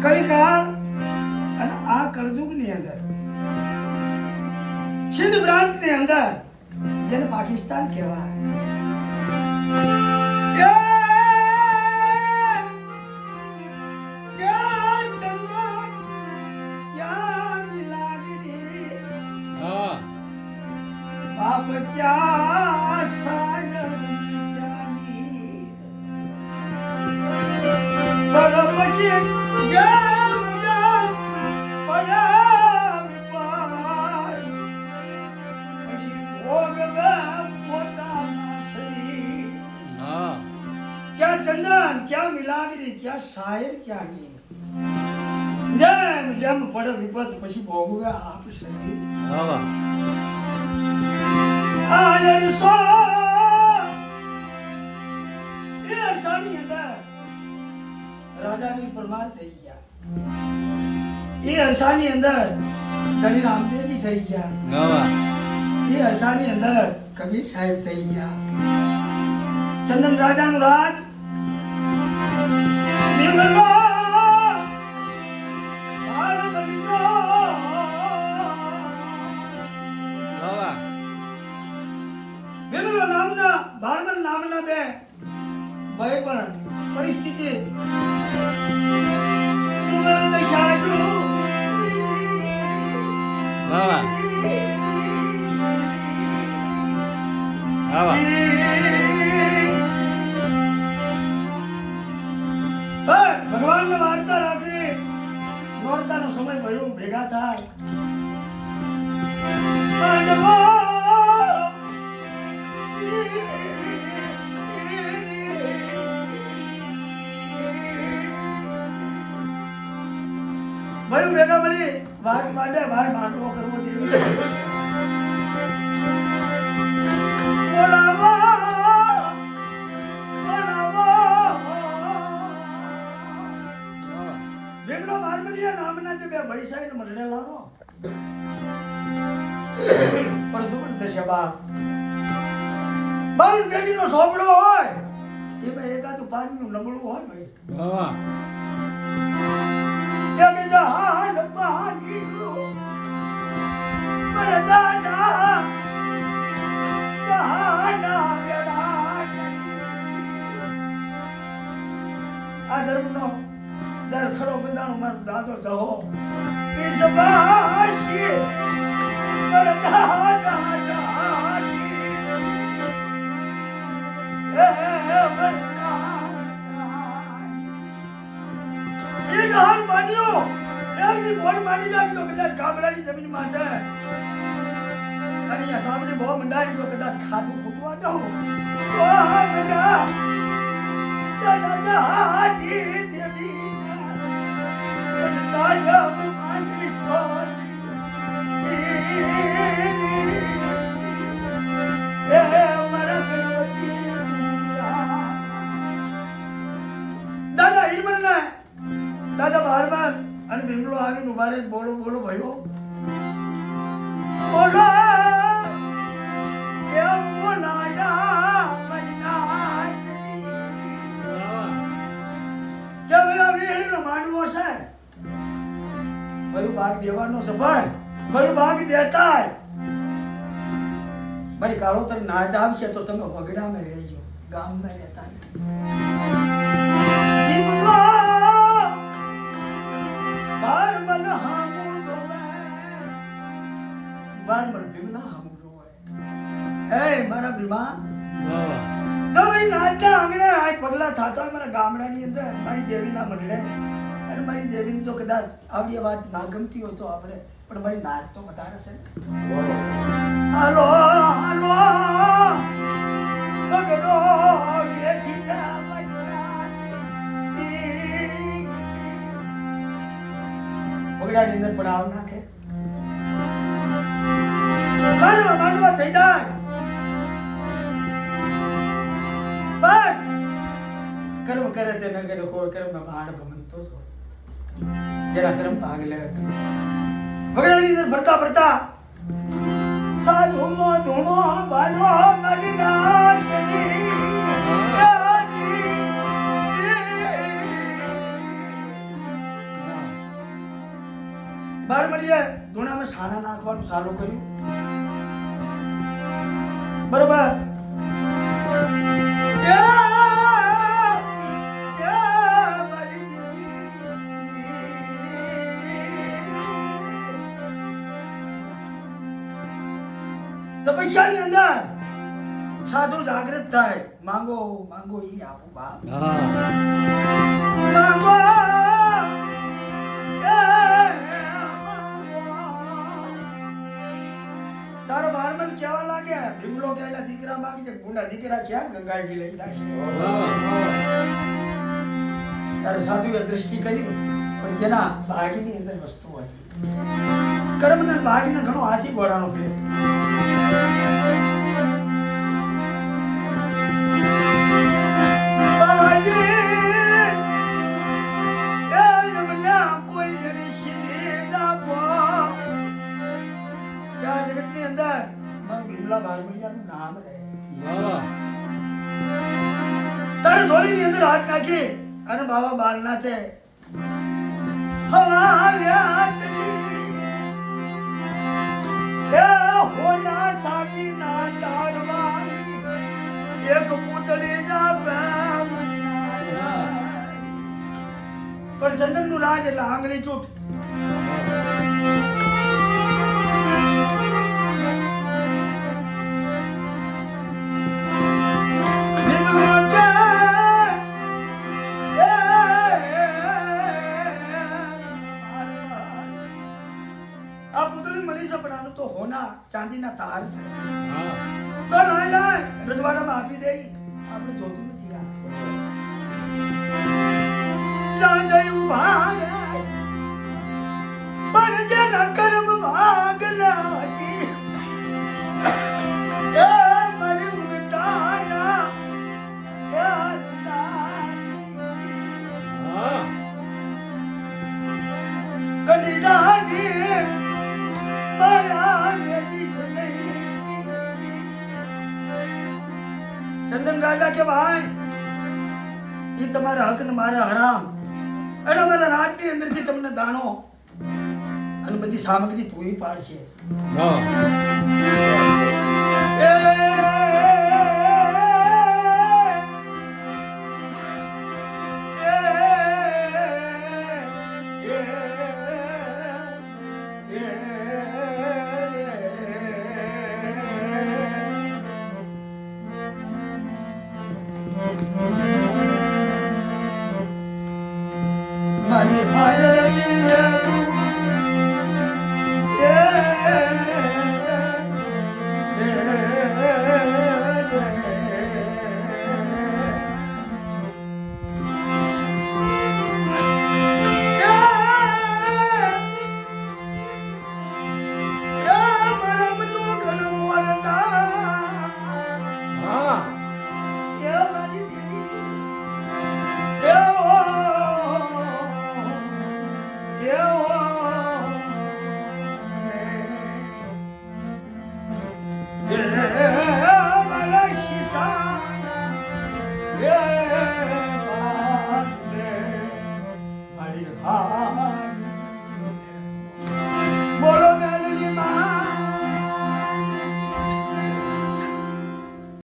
કલિકાળ અને આ કળયુગની અંદર સિંધ પ્રાંતની અંદર જેને પાકિસ્તાન કહેવાય बाप क्या शायद जानी पर પછી જામ જામ પડામ પાર પછી ભોગવા પોતાના શરીર क्या चंदन क्या मिलागरी क्या शायर क्या ની જેમ જેમ પડે વિપત પછી ભોગવા આપ શરીર આયર સો એ અરસાની અંદર રાજાની પરમાર થઈ ગયા એ અરસાની અંદર ધણી રામદેવજી થઈ ગયા એ અરસાની અંદર કબીર સાહેબ થઈ ગયા ચંદન રાજાનું રાજ નિર્મલમાં ભારમલ નામના બે ભાઈ પણ પરિસ્થિતિ ભગવાન ને વાર્તા રાખી નોરતાનો સમય ભયો ભેગા થાય ભાઈ ભેગા મળી વાત માટે ભાઈ માટવો કરવો દેવી બોલાવો બોલાવો ભીમલો મારમલિયા નામના જે બે ભાઈ સાહેબ મળે લાવો પણ દુઃખ દશા બા બાવન પેઢીનો સોપડો હોય એમાં એકાદું પાણીનું નબળું હોય ભાઈ જહાન પાણી મારા દાદા જહાના આ ધર્મનો દર ખરો બંધાનો મારો દાદો જહો એ જબાશી મારા દાદા જહાની એ એ ગહાન પાડ્યો એમની બોલ માંડી જાય તો કદાચ ગામડાની જમીન માં જાય અને આ સાંભળી બહુ મંડાય તો કદાચ ખાધું ખૂટવા દઉં તો આ મંડા દાદા હાડી દેવી ના તાજા મુકાની છોડી એ મારા ગણપતિ દાદા હિરમલના દાદા બહારમાં અને ભીમલો આવીને ઉભા રહે બોલો બોલો ભાઈઓ બોલો કેમ બોલાયા મનાતની કે પેલા વીણીનો માંડવો છે ભયું ભાગ દેવાનો સફળ ભયું ભાગ દેતાય મારી કાળોતર નાચ આવશે તો તમે વગડામાં રહેજો ગામમાં રહેતા નહીં બારમલ હામું રોવે બારમલ ભીમના હામું રોવે હે મારા ભીમા તમે નાચના આંગણે આઠ પગલા થાતા મારા ગામડાની અંદર મારી દેવીના મંડળે અને મારી દેવીની તો કદાચ આવડી વાત ના ગમતી હોય તો આપણે પણ મારી નાચ તો વધારે છે હાલો હાલો બગડો બેઠી જા બગડાની અંદર પણ આવ નાખે માંડવા થઈ જાય પણ કર્મ કરે તે ન કરે કોઈ કર્મ ભાંડ ભમનતો જ હોય જરા કર્મ ભાગ લે બગડાની અંદર ભરતા ભરતા સાધુ નો ધૂણો ભાલો મારી નાચની બાર મળીએ ધૂણામાં સાણા નાખવાનું ચાલુ કર્યું. બરોબર. તપસ્યાની અંદર સાધુ જાગૃત થાય. માંગો માંગો ઈ આપો બાપ. માંગો તારો બારમન કેવા લાગે ભીમલો કેલા દીકરા માંગે ગુંડા દીકરા ક્યાં ગંગાજી લઈ જશે. તારે સાધુએ દ્રષ્ટિ કરી પણ જેના ભાગની અંદર વસ્તુ હતી. કર્મના ભાગને ઘણો હાથી ઘોડાનો ફેર. નામ રહે. તારે ધોળીની અંદર હાથ નાખી અને બાબા બાલનાથે હવા હોના સાડી ના તારવાની એક પૂતળી ના પણ ચંદન નું રાજ એટલે આંગળી ચૂટ. તો હોના ચાંદીના તાર છે. તો લાય રજવાડામાં આપી દે. આપણે જોતું નથી. જ્યાં જઈ ઉભા પણ જેના કર્મ ભાગના હતી એ મારી ઉગતાના કડીદાની ચંદન રાજા કે ભાઈ એ તમારા હક ને મારા હરામ અને અમારા રાજની અંદરથી તમને દાણો અને બધી સામગ્રી પૂરી પાડશે. મારી હાજર મારી હા